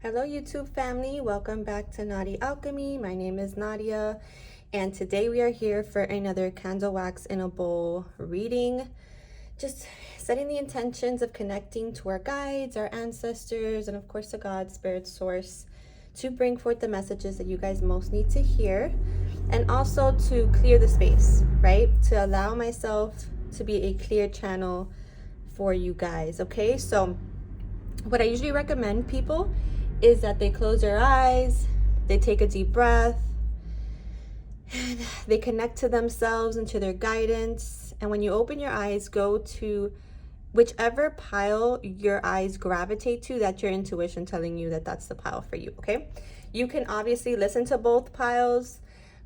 Hello YouTube family, welcome back to Naughty Alchemy. My name is Nadia and today we are here for another candle wax in a bowl reading. Just setting the intentions of connecting to our guides, our ancestors, and of course the God, Spirit, Source to bring forth the messages that you guys most need to hear, and also to clear the space, right? To allow myself to be a clear channel for you guys, okay? So what I usually recommend people is that they close their eyes, they take a deep breath, and they connect to themselves and to their guidance. And when you open your eyes, go to whichever pile your eyes gravitate to, that's your intuition telling you that that's the pile for you, okay? You can obviously listen to both piles,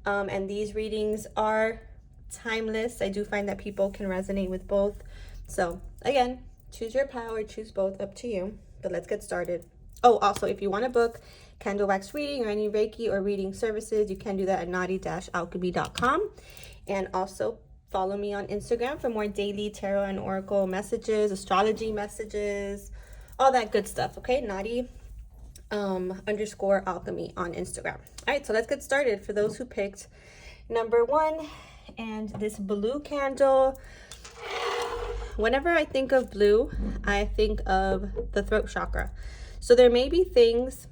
and these readings are timeless. I do find that people can resonate with both. So again, choose your pile or choose both, up to you. But let's get started. Oh, also, if you want to book candle wax reading or any Reiki or reading services, you can do that at naughty-alchemy.com. And also follow me on Instagram for more daily tarot and oracle messages, astrology messages, all that good stuff, okay? Naughty _ alchemy on Instagram. All right, so let's get started. For those who picked number 1 and this blue candle, whenever I think of blue, I think of the throat chakra. So there may be things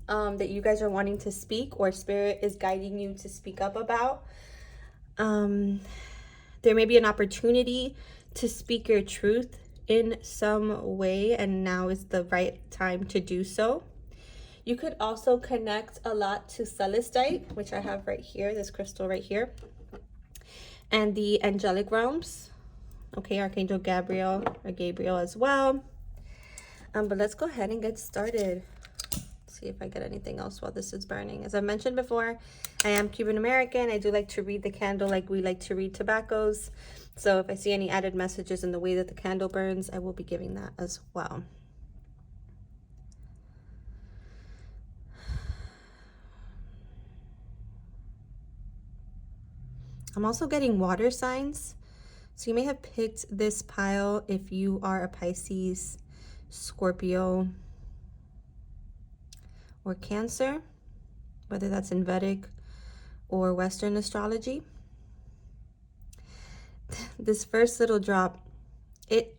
that you guys are wanting to speak, or spirit is guiding you to speak up about. There may be an opportunity to speak your truth in some way, and now is the right time to do so. You could also connect a lot to celestite, which I have right here, this crystal right here, and the angelic realms. Okay, Archangel Gabriel or Gabriel as well. But let's go ahead and get started. See if I get anything else while this is burning. As I mentioned before, I am Cuban American. I do like to read the candle like we like to read tobaccos. So if I see any added messages in the way that the candle burns, I will be giving that as well. I'm also getting water signs. So you may have picked this pile if you are a Pisces, Scorpio, or Cancer, whether that's in Vedic or Western astrology. This first little drop,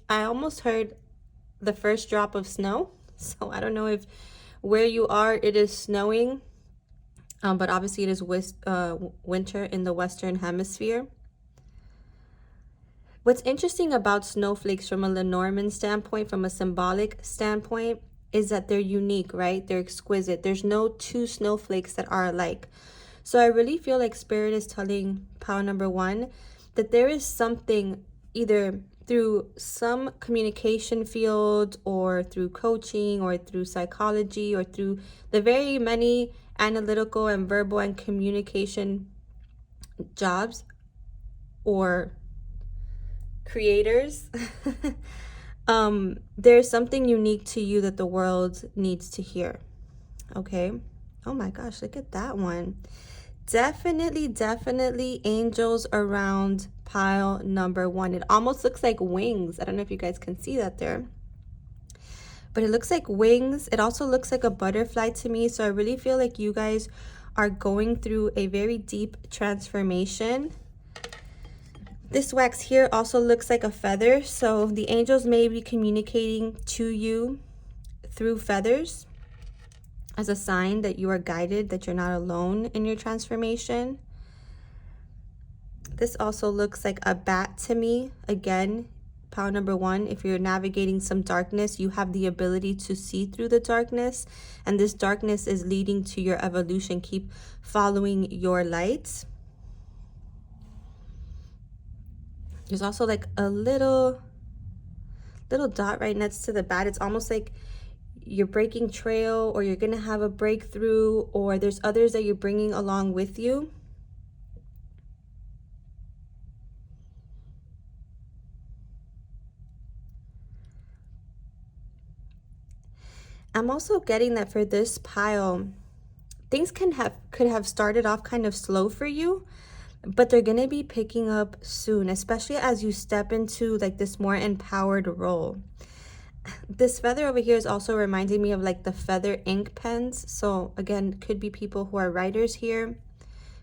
I almost heard the first drop of snow. So I don't know if where you are it is snowing, but obviously it is winter in the Western Hemisphere. What's interesting about snowflakes from a Lenormand standpoint, from a symbolic standpoint, is that they're unique, right? They're exquisite. There's no two snowflakes that are alike. So I really feel like Spirit is telling pile number 1 that there is something, either through some communication field or through coaching or through psychology or through the very many analytical and verbal and communication jobs or creators, there's something unique to you that the world needs to hear. Okay. Oh my gosh, look at that one. Definitely angels around pile number 1. It almost looks like wings. I don't know if you guys can see that there, but it looks like wings. It also looks like a butterfly to me. So I really feel like you guys are going through a very deep transformation. This wax here also looks like a feather. So the angels may be communicating to you through feathers as a sign that you are guided, that you're not alone in your transformation. This also looks like a bat to me. Again, pile number 1, if you're navigating some darkness, you have the ability to see through the darkness, and this darkness is leading to your evolution. Keep following your light. There's also like a little dot right next to the bat. It's almost like you're breaking trail, or you're going to have a breakthrough, or there's others that you're bringing along with you. I'm also getting that for this pile, things could have started off kind of slow for you, but they're going to be picking up soon, especially as you step into like this more empowered role. This feather over here is also reminding me of like the feather ink pens. So again, could be people who are writers here,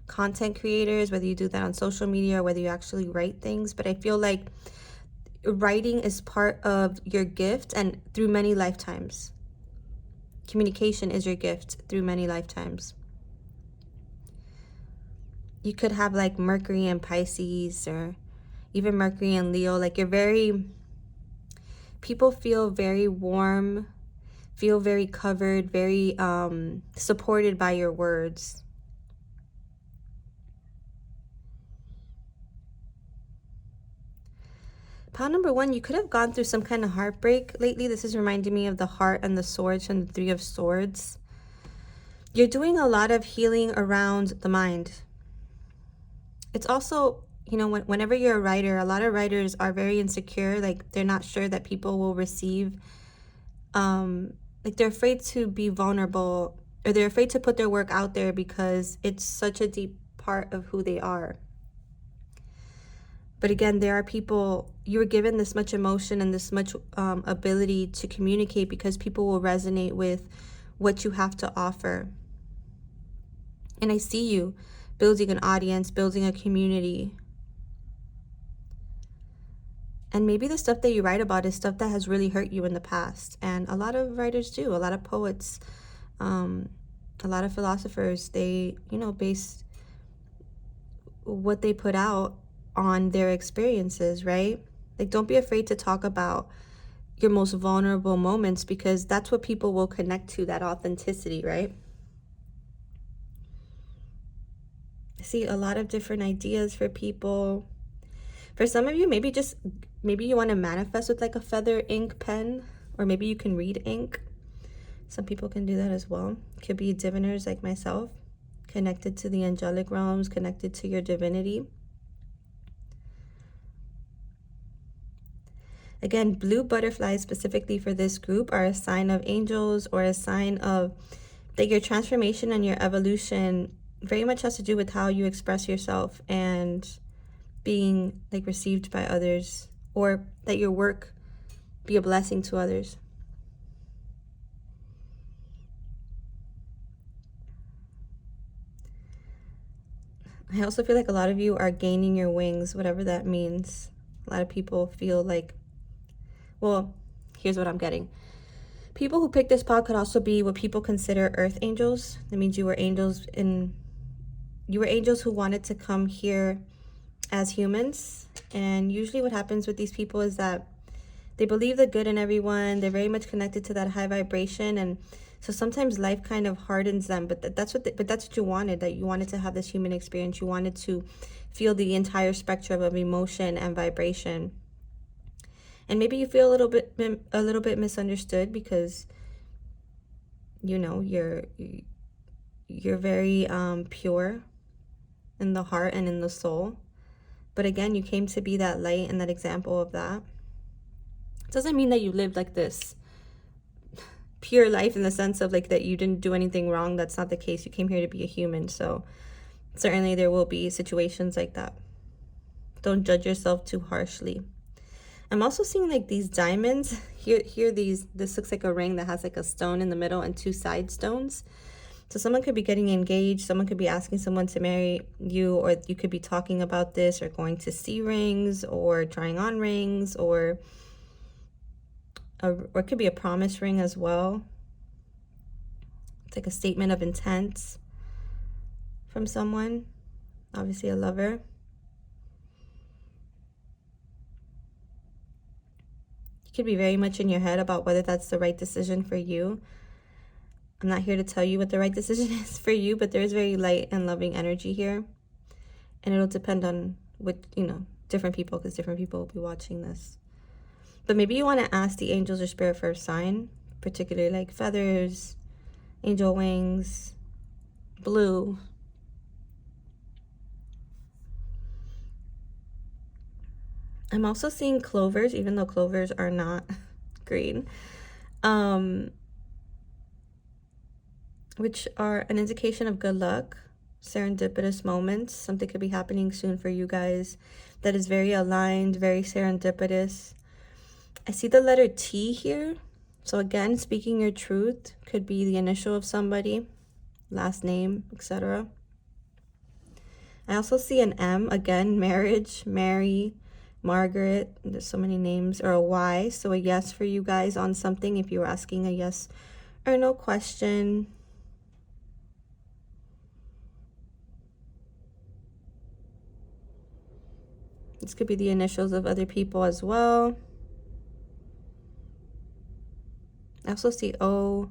content creators, whether you do that on social media or whether you actually write things. But I feel like writing is part of your gift and through many lifetimes. Communication is your gift through many lifetimes. You could have like Mercury and Pisces, or even Mercury and Leo. Like, you're very, people feel very warm, feel very covered, very supported by your words. Pile number one, you could have gone through some kind of heartbreak lately. This is reminding me of the heart and the swords and the Three of Swords. You're doing a lot of healing around the mind. It's also, you know, whenever you're a writer, a lot of writers are very insecure. Like, they're not sure that people will receive, like, they're afraid to be vulnerable, or they're afraid to put their work out there because it's such a deep part of who they are. But again, there are people, you were given this much emotion and this much ability to communicate because people will resonate with what you have to offer. And I see you building an audience, building a community. And maybe the stuff that you write about is stuff that has really hurt you in the past. And a lot of writers do, a lot of poets, a lot of philosophers, they, you know, base what they put out on their experiences, right? Like, don't be afraid to talk about your most vulnerable moments, because that's what people will connect to, that authenticity, right? I see a lot of different ideas for people. For some of you, maybe you want to manifest with like a feather ink pen, or maybe you can read ink. Some people can do that as well. Could be diviners like myself, connected to the angelic realms, connected to your divinity. Again, blue butterflies specifically for this group are a sign of angels, or a sign of that your transformation and your evolution very much has to do with how you express yourself and being like received by others, or that your work be a blessing to others. I also feel like a lot of you are gaining your wings, whatever that means. A lot of people feel like, well, here's what I'm getting. People who pick this pod could also be what people consider earth angels. That means you were angels who wanted to come here as humans. And usually what happens with these people is that they believe the good in everyone. They're very much connected to that high vibration, and so sometimes life kind of hardens them. But that's what you wanted. That you wanted to have this human experience. You wanted to feel the entire spectrum of emotion and vibration. And maybe you feel a little bit misunderstood because, you know, you're very pure in the heart and in the soul. But again, you came to be that light and that example of that. It doesn't mean that you lived like this pure life in the sense of like that you didn't do anything wrong. That's not the case. You came here to be a human. So certainly there will be situations like that. Don't judge yourself too harshly. I'm also seeing like these diamonds here. This looks like a ring that has like a stone in the middle and two side stones. So someone could be getting engaged. Someone could be asking someone to marry you, or you could be talking about this, or going to see rings, or trying on rings, or it could be a promise ring as well. It's like a statement of intent from someone, obviously a lover. You could be very much in your head about whether that's the right decision for you. I'm not here to tell you what the right decision is for you, but there is very light and loving energy here. And it'll depend on what, you know, different people, because different people will be watching this. But maybe you want to ask the angels or spirit for a sign, particularly like feathers, angel wings, blue. I'm also seeing clovers, even though clovers are not green, which are an indication of good luck, serendipitous moments. Something could be happening soon for you guys that is very aligned, very serendipitous. I see the letter T here. So again, speaking your truth could be the initial of somebody, last name, etc. I also see an M, again, marriage, Mary, Margaret. There's so many names. Or a Y, so a yes for you guys on something if you were asking a yes or no question. This could be the initials of other people as well. I also see O.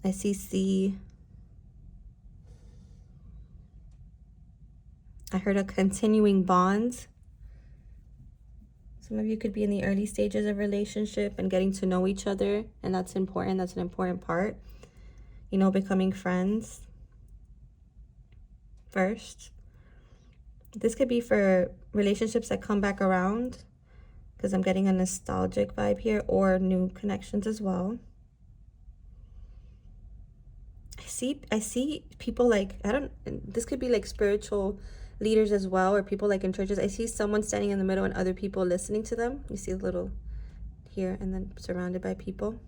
I see C. I heard a continuing bond. Some of you could be in the early stages of relationship and getting to know each other, and that's important. That's an important part. You know, becoming friends first. This could be for relationships that come back around, because I'm getting a nostalgic vibe here, or new connections as well. I see people like, this could be like spiritual leaders as well, or people like in churches. I see someone standing in the middle and other people listening to them. You see a little here and then surrounded by people.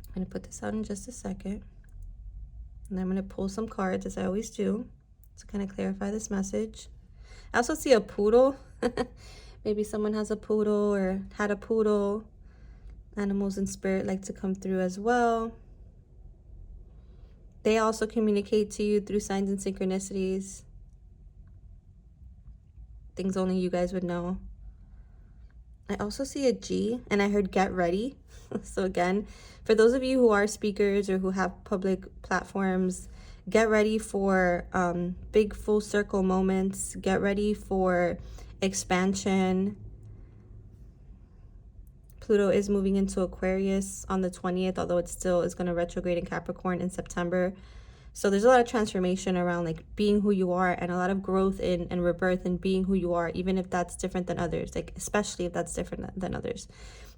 I'm going to put this out in just a second. And I'm going to pull some cards, as I always do, to kind of clarify this message. I also see a poodle. Maybe someone has a poodle or had a poodle. Animals in spirit like to come through as well. They also communicate to you through signs and synchronicities. Things only you guys would know. I also see a G, and I heard get ready. So again, for those of you who are speakers or who have public platforms, get ready for big full circle moments. Get ready for expansion. Pluto is moving into Aquarius on the 20th, although it still is going to retrograde in Capricorn in September. So there's a lot of transformation around like being who you are, and a lot of growth and rebirth in being who you are, even if that's different than others, like especially if that's different than others.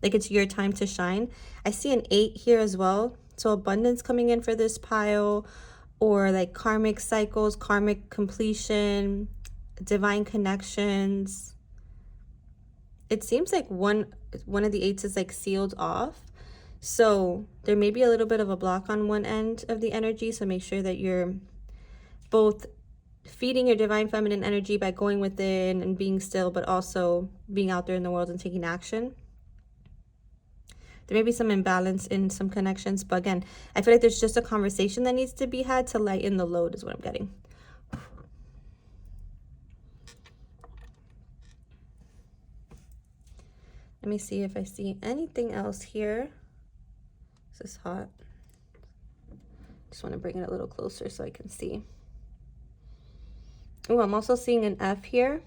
Like it's your time to shine. I see an 8 here as well. So abundance coming in for this pile, or like karmic cycles, karmic completion, divine connections. It seems like one of the 8s is like sealed off. So there may be a little bit of a block on one end of the energy. So make sure that you're both feeding your divine feminine energy by going within and being still, but also being out there in the world and taking action. There may be some imbalance in some connections, but again, I feel like there's just a conversation that needs to be had to lighten the load is what I'm getting. Let me see if I see anything else here. This is hot. Just want to bring it a little closer so I can see. Oh, I'm also seeing an F here.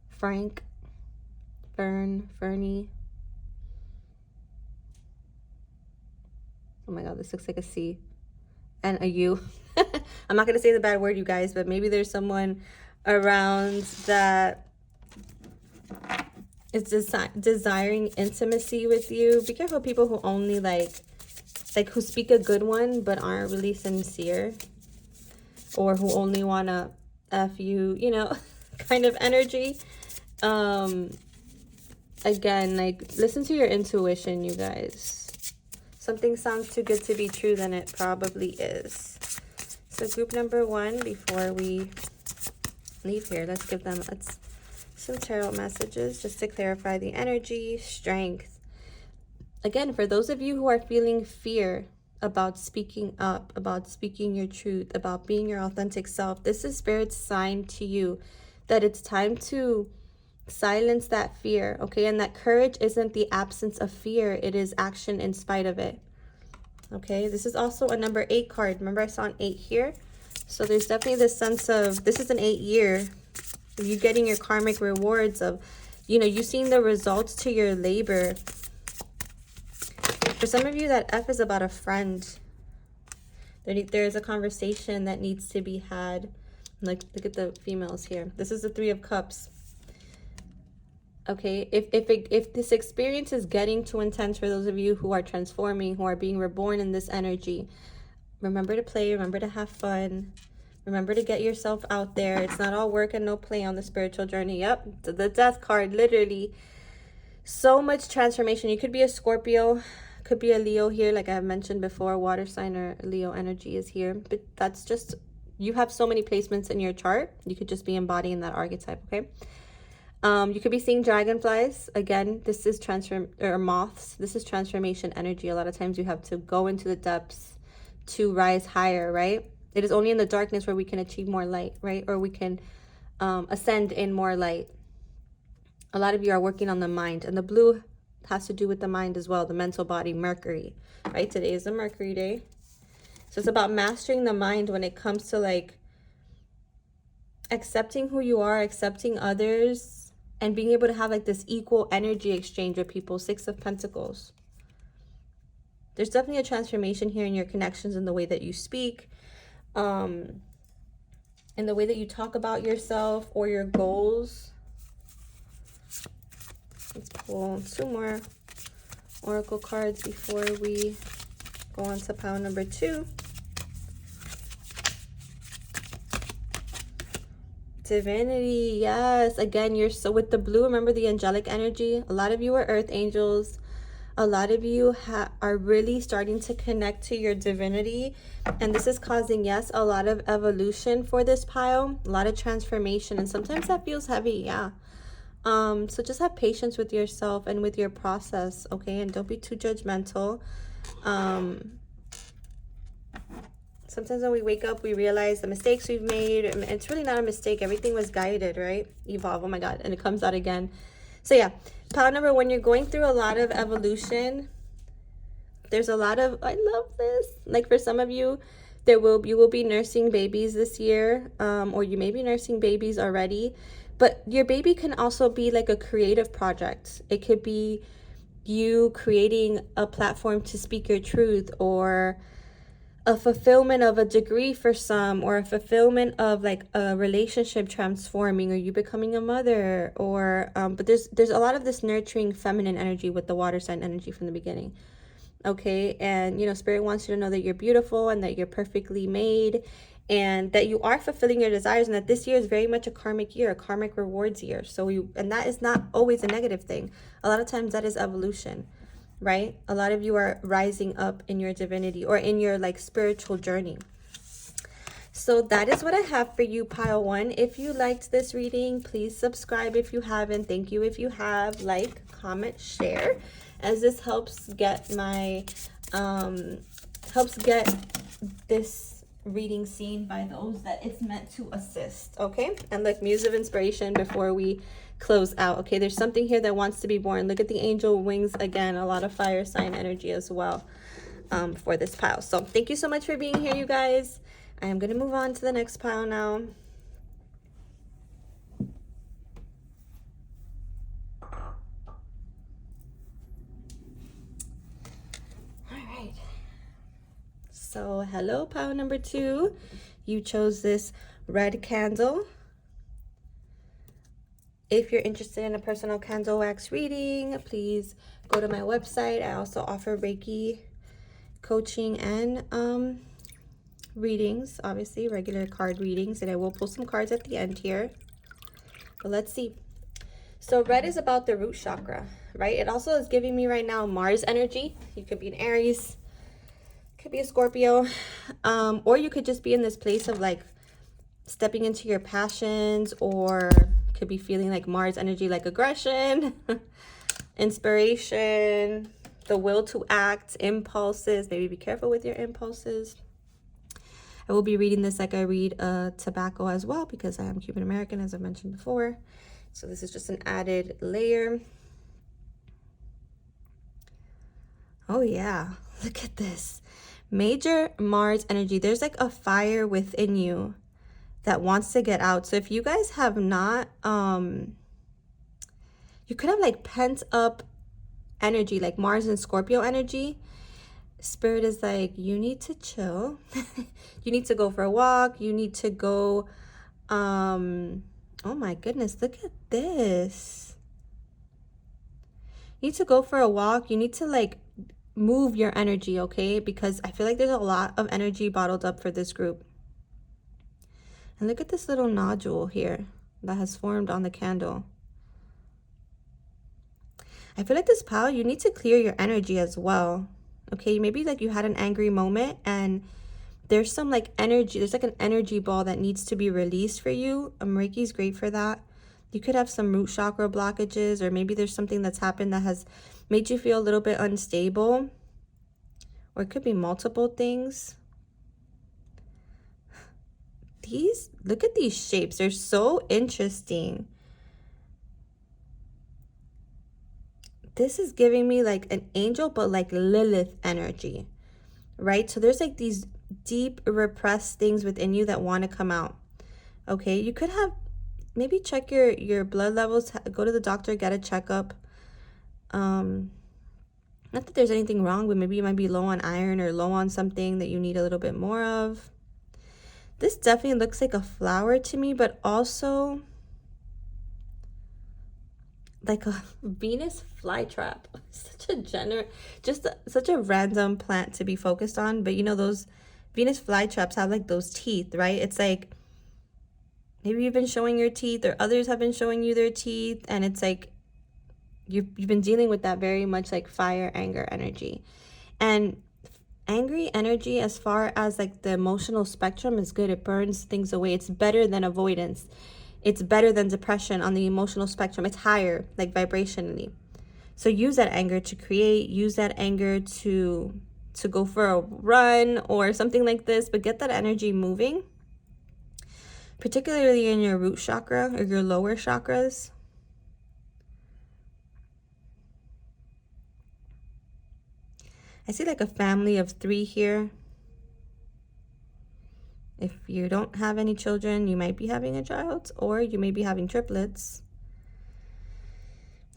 Frank, Fern, Fernie. Oh my God, this looks like a C. And a U. I'm not going to say the bad word, you guys, but maybe there's someone around that is desiring intimacy with you. Be careful people who only like who speak a good one but aren't really sincere, or who only want to F you, you know, kind of energy. Again, like listen to your intuition, you guys. Something sounds too good to be true, then it probably is. So group number 1, before we leave here, let's give them some tarot messages just to clarify the energy. Strength. Again, for those of you who are feeling fear about speaking up, about speaking your truth, about being your authentic self, this is Spirit's sign to you that it's time to silence that fear, okay? And that courage isn't the absence of fear, it is action in spite of it, okay? This is also a number 8 card. Remember I saw an 8 here? So there's definitely this sense of, this is an 8 year, you getting your karmic rewards of, you know, you seeing the results to your labor. For some of you, that F is about a friend. There's a conversation that needs to be had. Like, look at the females here. This is the 3 of Cups. Okay, if this experience is getting too intense for those of you who are transforming, who are being reborn in this energy, remember to play, remember to have fun. Remember to get yourself out there. It's not all work and no play on the spiritual journey. Yep, the death card, literally. So much transformation. You could be a Scorpio, could be a Leo here, like I mentioned before. Water sign or Leo energy is here. But that's just, you have so many placements in your chart. You could just be embodying that archetype, okay? You could be seeing dragonflies. Again, this is moths. This is transformation energy. A lot of times you have to go into the depths to rise higher, right? It is only in the darkness where we can achieve more light, right? Or we can ascend in more light. A lot of you are working on the mind, and the blue has to do with the mind as well, the mental body, Mercury, right? Today is a Mercury day. So it's about mastering the mind when it comes to like accepting who you are, accepting others, and being able to have like this equal energy exchange with people. Six of Pentacles. There's definitely a transformation here in your connections, in the way that you speak, in the way that you talk about yourself or your goals. Let's pull 2 more oracle cards before we go on to pile number 2. Divinity, yes. Again, you're so with the blue, remember the angelic energy. A lot of you are earth angels. A lot of you are really starting to connect to your divinity, and this is causing, yes, a lot of evolution for this pile, a lot of transformation, and sometimes that feels heavy, yeah. So just have patience with yourself and with your process, okay? And don't be too judgmental. Sometimes when we wake up, we realize the mistakes we've made. It's really not a mistake. Everything was guided, right? Evolve, oh my God, and it comes out again. So yeah, pile number 1, you're going through a lot of evolution. There's a lot of, I love this. Like for some of you, you will be nursing babies this year, or you may be nursing babies already. But your baby can also be like a creative project. It could be you creating a platform to speak your truth, or a fulfillment of a degree for some, or a fulfillment of like a relationship transforming, or you becoming a mother, or but there's a lot of this nurturing feminine energy with the water sign energy from the beginning, okay? And you know, Spirit wants you to know that you're beautiful and that you're perfectly made, and that you are fulfilling your desires, and that this year is very much a karmic year, a karmic rewards year. So and that is not always a negative thing. A lot of times that is evolution, right? A lot of you are rising up in your divinity, or in your like spiritual journey. So that is what I have for you, pile 1. If you liked this reading, please subscribe if you haven't. Thank you if you have. Like, comment, share, as this helps get my this reading seen by those that it's meant to assist, okay? And like muse of inspiration before we close out, okay? There's something here that wants to be born. Look at the angel wings again. A lot of fire sign energy as well for this pile. So thank you so much for being here, you guys. I am going to move on to the next pile now. All right. So hello, pile number 2. You chose this red candle. If you're interested in a personal candle wax reading, please go to my website. I also offer Reiki coaching and readings, obviously regular card readings, and I will pull some cards at the end here. But let's see. So red is about the root chakra, right? It also is giving me right now Mars energy. You could be an Aries, could be a Scorpio, or you could just be in this place of like stepping into your passions, or could be feeling like Mars energy, like aggression, inspiration, the will to act, impulses. Maybe be careful with your impulses. I will be reading this like I read tobacco as well, because I am Cuban American, as I mentioned before. So this is just an added layer. Oh yeah, look at this. Major Mars energy. There's like a fire within you that wants to get out. So if you guys have not, you could have like pent up energy, like Mars and Scorpio energy. Spirit is like, you need to chill. You need to go for a walk. You need to go, oh my goodness, look at this. You need to go for a walk. You need to like move your energy, okay? Because I feel like there's a lot of energy bottled up for this group. And look at this little nodule here that has formed on the candle. I feel like this pile, you need to clear your energy as well. Okay, maybe like you had an angry moment and there's some like energy, there's like an energy ball that needs to be released for you. Reiki's great for that. You could have some root chakra blockages, or maybe there's something that's happened that has made you feel a little bit unstable. Or it could be multiple things. Look at these shapes. They're so interesting. This is giving me like an angel, but like Lilith energy, right? So there's like these deep repressed things within you that want to come out. Okay, you could have, maybe check your blood levels, go to the doctor, get a checkup. Not that there's anything wrong, but maybe you might be low on iron or low on something that you need a little bit more of. This definitely looks like a flower to me, but also like a Venus flytrap. Such a random plant to be focused on. But you know, those Venus flytraps have like those teeth, right? It's like maybe you've been showing your teeth, or others have been showing you their teeth, and it's like you've been dealing with that very much like fire, anger energy. And angry energy, as far as like the emotional spectrum, is good. It burns things away. It's better than avoidance. It's better than depression on the emotional spectrum. It's higher, like vibrationally. So use that anger to create, use that anger to go for a run or something like this, but get that energy moving, particularly in your root chakra or your lower chakras. I see like a family of 3 here. If you don't have any children, you might be having a child, or you may be having triplets.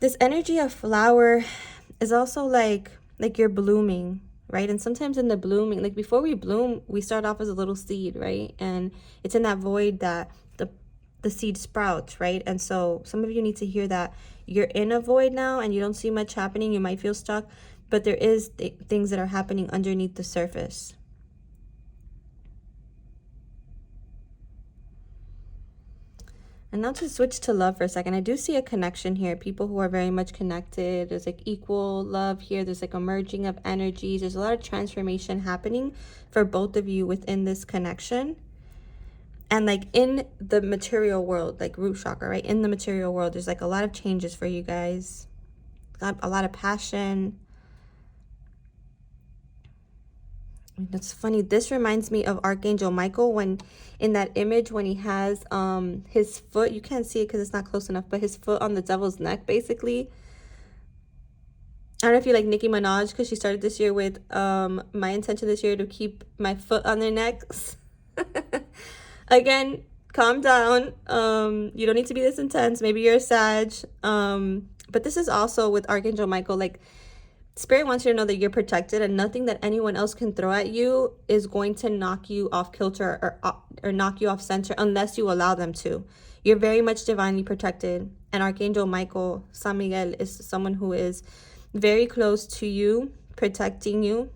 This energy of flower is also like you're blooming, right? And sometimes in the blooming, like before we bloom, we start off as a little seed, right? And it's in that void that the seed sprouts, right? And so some of you need to hear that you're in a void now and you don't see much happening. You might feel stuck, but there is things that are happening underneath the surface. And now to switch to love for a second, I do see a connection here. People who are very much connected. There's like equal love here. There's like a merging of energies. There's a lot of transformation happening for both of you within this connection. And like in the material world, like root chakra, right? In the material world, there's like a lot of changes for you guys. A lot of passion. That's funny. This reminds me of Archangel Michael, when in that image when he has his foot, you can't see it because it's not close enough, but his foot on the devil's neck, basically. I don't know if you like Nicki Minaj, because she started this year with my intention this year to keep my foot on their necks. Again, calm down. You don't need to be this intense. Maybe you're a Sag. But this is also with Archangel Michael, like Spirit wants you to know that you're protected, and nothing that anyone else can throw at you is going to knock you off kilter or knock you off center unless you allow them to. You're very much divinely protected. And Archangel Michael, San Miguel, is someone who is very close to you, protecting you.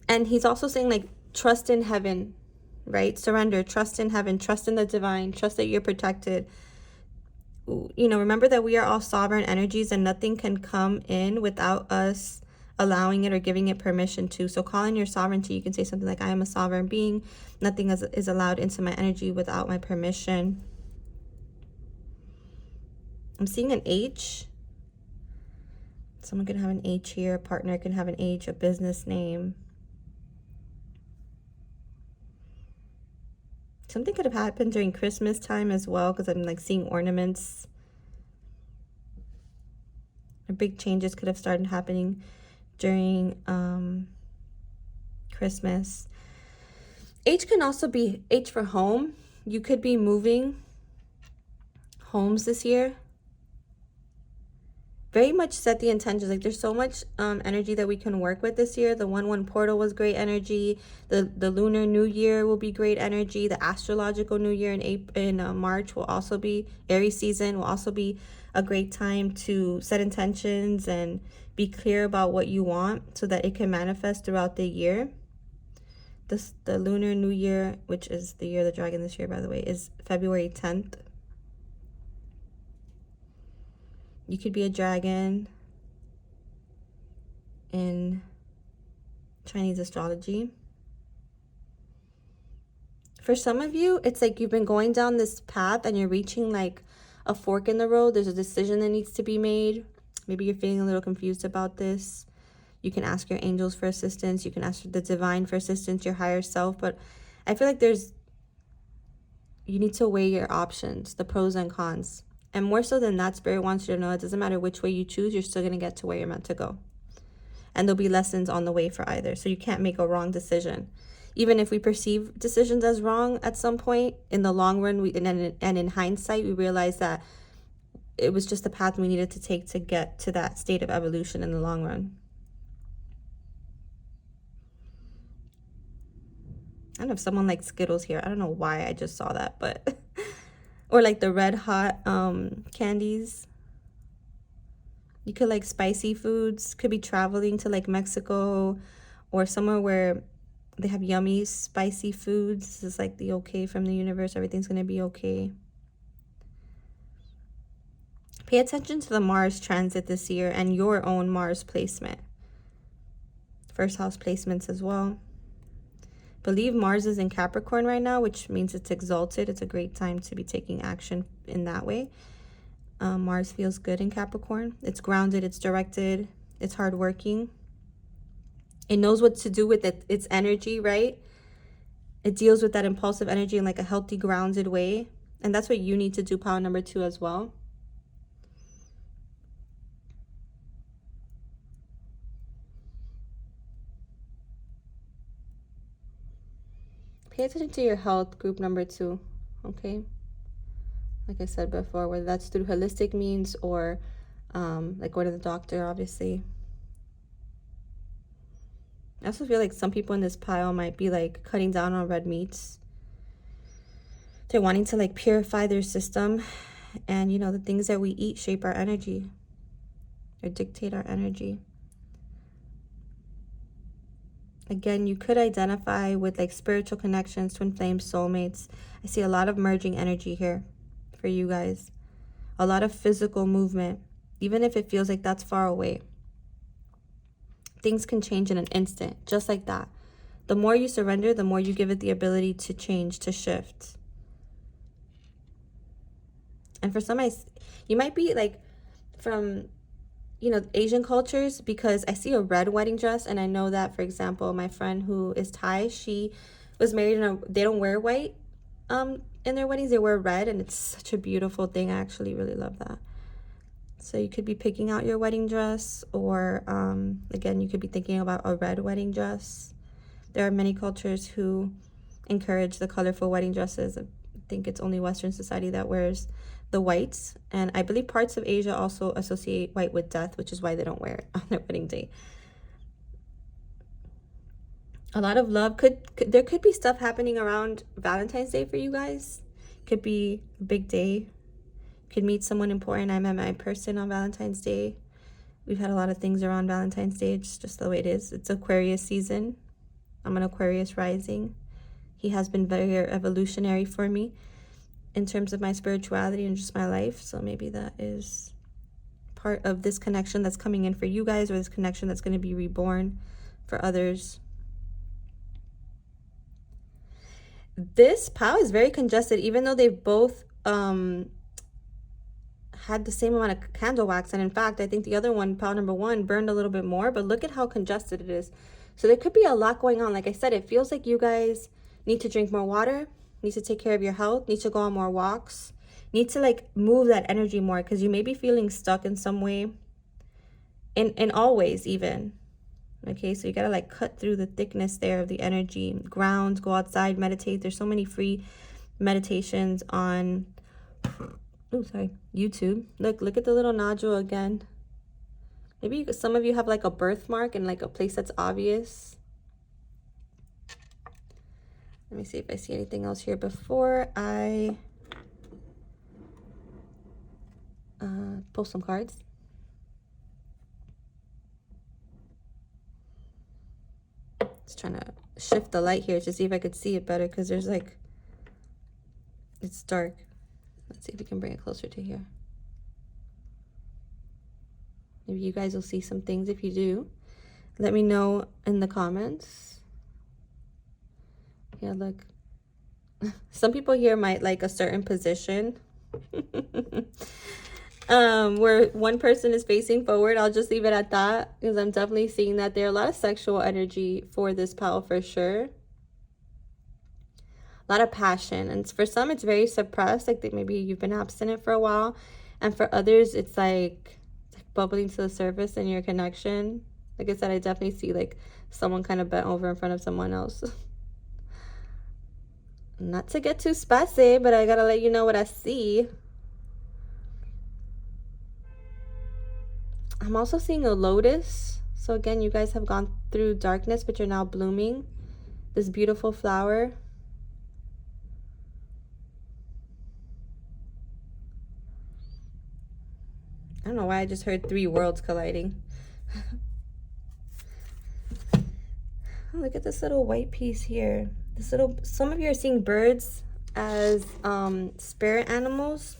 And he's also saying, like, trust in heaven, right? Surrender, trust in heaven, trust in the divine, trust that you're protected. You know, remember that we are all sovereign energies, and nothing can come in without us allowing it or giving it permission to. So call in your sovereignty. You can say something like, I am a sovereign being. Nothing is allowed into my energy without my permission. I'm seeing an H. Someone can have an H here. A partner can have an H, a business name. Something could have happened during Christmas time as well, because I'm like seeing ornaments. Or big changes could have started happening during Christmas. H can also be H for home. You could be moving homes this year. Very much set the intentions. Like, there's so much energy that we can work with this year. The 1/1 portal was great energy. The lunar new year will be great energy. The astrological new year in March will also be, Aries season will also be a great time to set intentions and be clear about what you want so that it can manifest throughout the year. The Lunar New Year, which is the year of the dragon this year, by the way, is February 10th. You could be a dragon in Chinese astrology. For some of you, it's like you've been going down this path and you're reaching like a fork in the road. There's a decision that needs to be made. Maybe you're feeling a little confused about this. You can ask your angels for assistance. You can ask the divine for assistance, your higher self. But I feel like you need to weigh your options, the pros and cons. And more so than that, Spirit wants you to know it doesn't matter which way you choose, you're still going to get to where you're meant to go. And there'll be lessons on the way for either. So you can't make a wrong decision. Even if we perceive decisions as wrong at some point, in the long run, and in hindsight, we realize that it was just the path we needed to take to get to that state of evolution in the long run. I don't know if someone likes Skittles here. I don't know why I just saw that, but or like the red hot candies. You could like spicy foods. Could be traveling to like Mexico or somewhere where they have yummy spicy foods. This is like the okay from the universe. Everything's going to be okay. Pay attention to the Mars transit this year and your own Mars placement. First house placements as well. Believe Mars is in Capricorn right now, which means it's exalted. It's a great time to be taking action in that way. Mars feels good in Capricorn. It's grounded, it's directed, it's hardworking. It knows what to do with its energy, right? It deals with that impulsive energy in like a healthy, grounded way. And that's what you need to do, power number 2 as well. Pay attention to your health, group number 2, okay? Like I said before, whether that's through holistic means or like going to the doctor, obviously. I also feel like some people in this pile might be like cutting down on red meats. They're wanting to like purify their system. And you know, the things that we eat shape our energy or dictate our energy. Again, you could identify with like spiritual connections, twin flames, soulmates. I see a lot of merging energy here for you guys. A lot of physical movement, even if it feels like that's far away. Things can change in an instant, just like that. The more you surrender, the more you give it the ability to change, to shift. And for some, you might be like from, you know, Asian cultures, because I see a red wedding dress. And I know that, for example, my friend who is Thai, she was married they don't wear white in their weddings. They wear red, and it's such a beautiful thing. I actually really love that. So you could be picking out your wedding dress, or again, you could be thinking about a red wedding dress. There are many cultures who encourage the colorful wedding dresses. I think it's only Western society that wears the whites, and I believe parts of Asia also associate white with death, which is why they don't wear it on their wedding day. A lot of love. There could be stuff happening around Valentine's Day for you guys. Could be a big day. Could meet someone important. I met my person on Valentine's Day. We've had a lot of things around Valentine's Day. It's just the way it is. It's Aquarius season. I'm an Aquarius rising. He has been very evolutionary for me in terms of my spirituality and just my life. So maybe that is part of this connection that's coming in for you guys, or this connection that's going to be reborn for others. This pile is very congested, even though they've both had the same amount of candle wax. And in fact, I think the other one, pile number 1, burned a little bit more, but look at how congested it is. So there could be a lot going on. Like I said, it feels like you guys need to drink more water, need to take care of your health, need to go on more walks, need to like move that energy more, because you may be feeling stuck in some way, in all ways even. Okay, so you gotta like cut through the thickness there of the energy, ground, go outside, meditate. There's so many free meditations on YouTube. Look at the little nodule again. Maybe some of you have like a birthmark in like a place that's obvious. Let me see if I see anything else here before I pull some cards. Just trying to shift the light here to see if I could see it better, because there's like, it's dark. Let's see if we can bring it closer to here. Maybe you guys will see some things. If you do, let me know in the comments. Yeah, look. Some people here might like a certain position. Where one person is facing forward. I'll just leave it at that, because I'm definitely seeing that there are a lot of sexual energy for this pile for sure. A lot of passion, and for some it's very suppressed, like maybe you've been abstinent for a while, and for others it's like bubbling to the surface in your connection. Like I said, I definitely see like someone kind of bent over in front of someone else. Not to get too spicy, but I gotta let you know what I see. I'm also seeing a lotus. So again, you guys have gone through darkness, but you're now blooming. This beautiful flower. I don't know why I just heard 3 worlds colliding. Oh, look at this little white piece here. This little, some of you are seeing birds as spirit animals,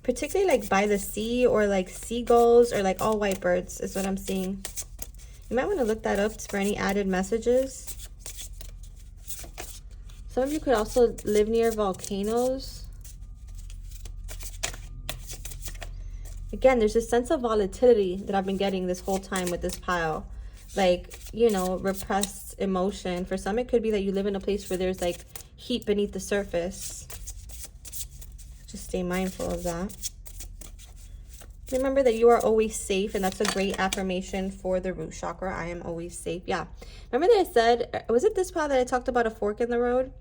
particularly like by the sea, or like seagulls, or like all white birds is what I'm seeing. You might want to look that up for any added messages. Some of you could also live near volcanoes. Again, there's a sense of volatility that I've been getting this whole time with this pile. Like, you know, repressed emotion. For some, it could be that you live in a place where there's like heat beneath the surface. Just stay mindful of that. Remember that you are always safe, and that's a great affirmation for the root chakra. I am always safe. Yeah. Remember that I said, was it this pile that I talked about a fork in the road?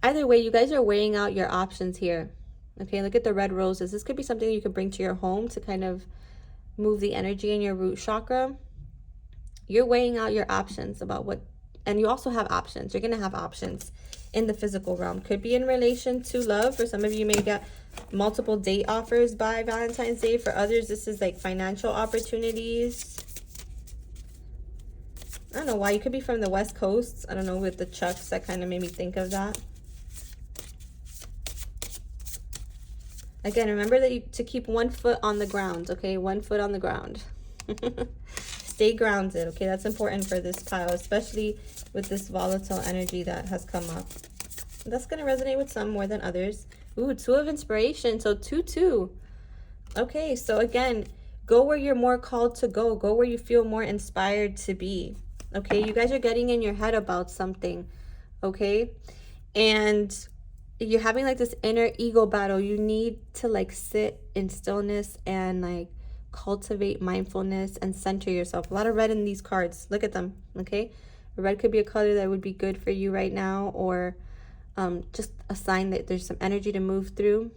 Either way, you guys are weighing out your options here. Okay, look at the red roses. This could be something you could bring to your home to kind of move the energy in your root chakra. You're weighing out your options about what, and you also have options. You're going to have options in the physical realm. Could be in relation to love. For some of you, may get multiple date offers by Valentine's Day. For others, this is like financial opportunities. I don't know why. You could be from the West Coast. I don't know, with the chucks, that kind of made me think of that. Again, remember that to keep 1 foot on the ground, okay? 1 foot on the ground. Stay grounded, okay? That's important for this pile, especially with this volatile energy that has come up. That's going to resonate with some more than others. Ooh, 2 of inspiration. So 2-2. Okay, so again, go where you're more called to go. Go where you feel more inspired to be. Okay, you guys are getting in your head about something, okay? And you're having like this inner ego battle. You need to like sit in stillness and like cultivate mindfulness and center yourself. A lot of red in these cards. Look at them, okay? Red could be a color that would be good for you right now, or just a sign that there's some energy to move through.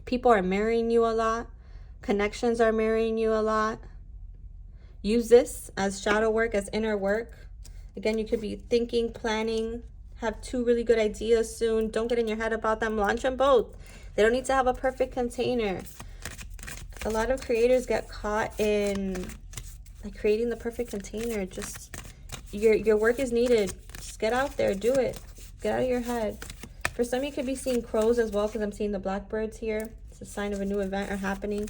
People are marrying you a lot. Connections are marrying you a lot. Use this as shadow work, as inner work. Again, you could be thinking, planning, have 2 really good ideas soon. Don't get in your head about them. Launch them both. They don't need to have a perfect container. A lot of creators get caught in like creating the perfect container. Just your work is needed. Just get out there, do it. Get out of your head. For some, you could be seeing crows as well, because I'm seeing the blackbirds here. It's a sign of a new event or happening.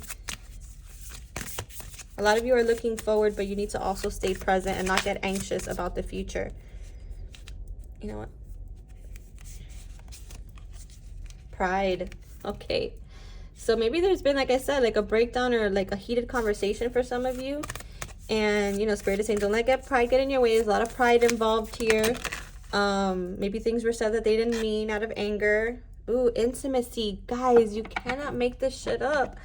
A lot of you are looking forward, but you need to also stay present and not get anxious about the future. You know what? Pride. Okay. So maybe there's been, like I said, like a breakdown or like a heated conversation for some of you. And, you know, Spirit is saying, don't let pride get in your way. There's a lot of pride involved here. Maybe things were said that they didn't mean out of anger. Ooh, intimacy. Guys, you cannot make this shit up.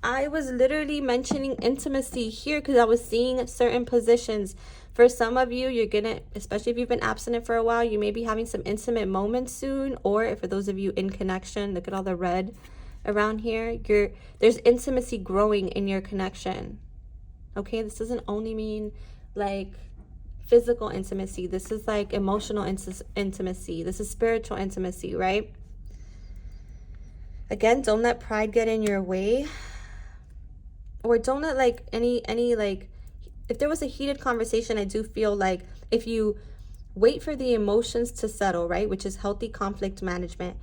I was literally mentioning intimacy here because I was seeing certain positions. For some of you, you're gonna, especially if you've been abstinent for a while, you may be having some intimate moments soon. Or for those of you in connection, look at all the red around here. There's intimacy growing in your connection. Okay, this doesn't only mean like physical intimacy. This is like emotional intimacy. This is spiritual intimacy, right? Again, don't let pride get in your way. Or don't let like any like, if there was a heated conversation, I do feel like if you Wait for the emotions to settle, right? Which is healthy conflict management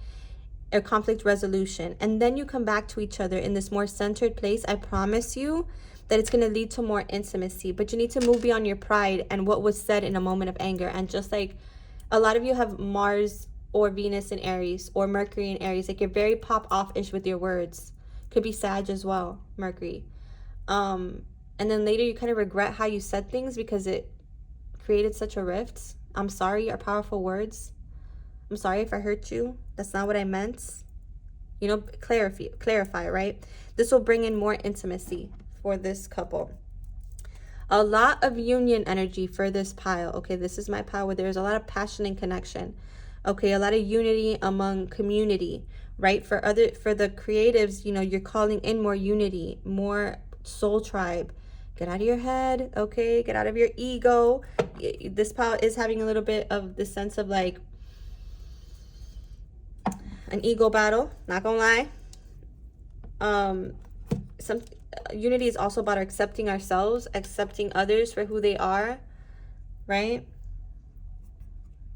or conflict resolution. And then you come back to each other in this more centered place. I promise you that it's going to lead to more intimacy. But you need to move beyond your pride and what was said in a moment of anger. And just like a lot of you have Mars or Venus in Aries or Mercury in Aries, like you're very pop off-ish with your words. Could be Sag as well, Mercury. And then later you kind of regret how you said things because it created such a rift. I'm sorry are powerful words. I'm sorry if I hurt you. That's not what I meant. You know, clarify, right? This will bring in more intimacy for this couple. A lot of union energy for this pile. Okay, this is my pile where there's a lot of passion and connection. Okay, a lot of unity among community, right? For the creatives, you know, you're calling in more unity, more soul tribe. Get out of your head, okay? Get out of your ego. This pile is having a little bit of the sense of like an ego battle, not gonna lie. Some unity is also about accepting ourselves, accepting others for who they are, right?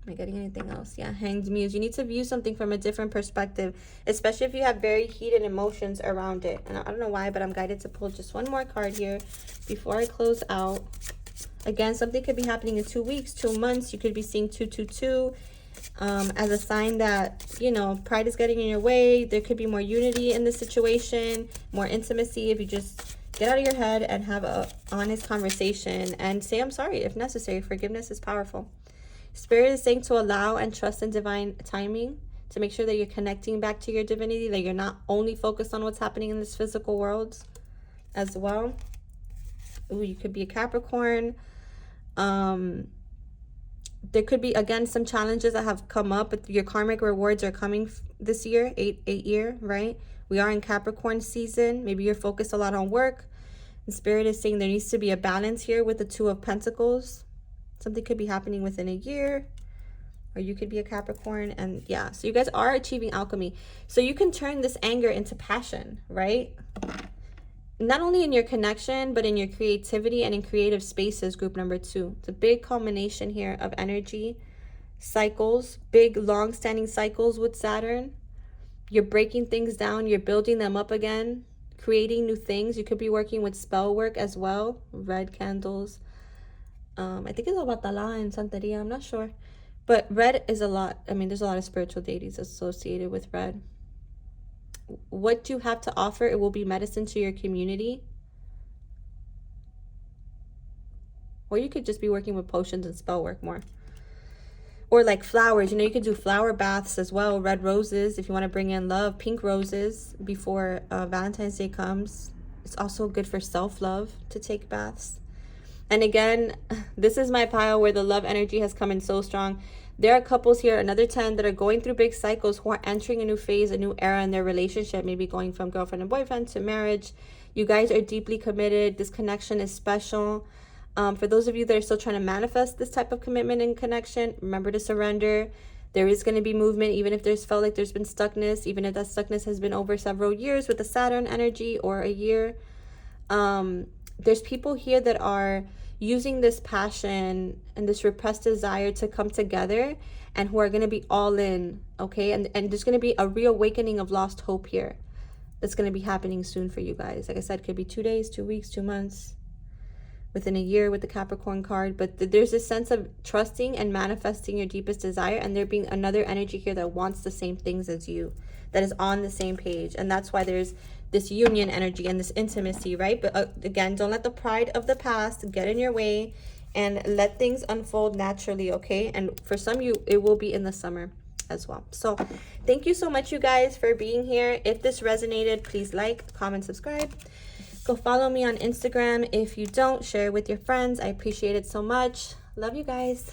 Am I getting anything else? Yeah, Hanged Muse. You need to view something from a different perspective, especially if you have very heated emotions around it. And I don't know why, but I'm guided to pull just one more card here before I close out. Again, something could be happening in 2 weeks, 2 months. You could be seeing 222 as a sign that, you know, pride is getting in your way. There could be more unity in the situation, more intimacy if you just get out of your head and have a honest conversation and say, I'm sorry if necessary. Forgiveness is powerful. Spirit is saying to allow and trust in divine timing, to make sure that you're connecting back to your divinity, that you're not only focused on what's happening in this physical world as well. Ooh, you could be a Capricorn. There could be, again, some challenges that have come up, but your karmic rewards are coming this year, eight year, right? We are in Capricorn season. Maybe you're focused a lot on work. And Spirit is saying there needs to be a balance here with the Two of Pentacles. Something could be happening within a year, or you could be a Capricorn. And yeah, so you guys are achieving alchemy. So you can turn this anger into passion, right? Not only in your connection, but in your creativity and in creative spaces, group number 2. It's a big culmination here of energy, cycles, big long-standing cycles with Saturn. You're breaking things down. You're building them up again, creating new things. You could be working with spell work as well. Red candles. I think it's about Batala and Santeria. I'm not sure. But red is a lot. I mean, there's a lot of spiritual deities associated with red. What you have to offer, it will be medicine to your community. Or you could just be working with potions and spell work more. Or like flowers, you know, you could do flower baths as well. Red roses, if you want to bring in love. Pink roses before Valentine's Day comes. It's also good for self-love to take baths. And again, this is my pile where the love energy has come in so strong. There are couples here, another 10, that are going through big cycles, who are entering a new phase, a new era in their relationship, maybe going from girlfriend and boyfriend to marriage. You guys are deeply committed. This connection is special. For those of you that are still trying to manifest this type of commitment and connection, remember to surrender. There is going to be movement, even if there's felt like there's been stuckness, even if that stuckness has been over several years with the Saturn energy or a year. There's people here that are using this passion and this repressed desire to come together and who are going to be all in, okay? And there's going to be a reawakening of lost hope here that's going to be happening soon for you guys. Like I said, could be 2 days, 2 weeks, 2 months, within a year with the Capricorn card. But there's this sense of trusting and manifesting your deepest desire, and there being another energy here that wants the same things as you, that is on the same page. And that's why there's this union energy and this intimacy, right? But again, don't let the pride of the past get in your way, and let things unfold naturally, okay? And for some you, it will be in the summer as well. So thank you so much, you guys, for being here. If this resonated, please like, comment, subscribe. Go follow me on Instagram. If you don't, share with your friends. I appreciate it so much. Love you guys.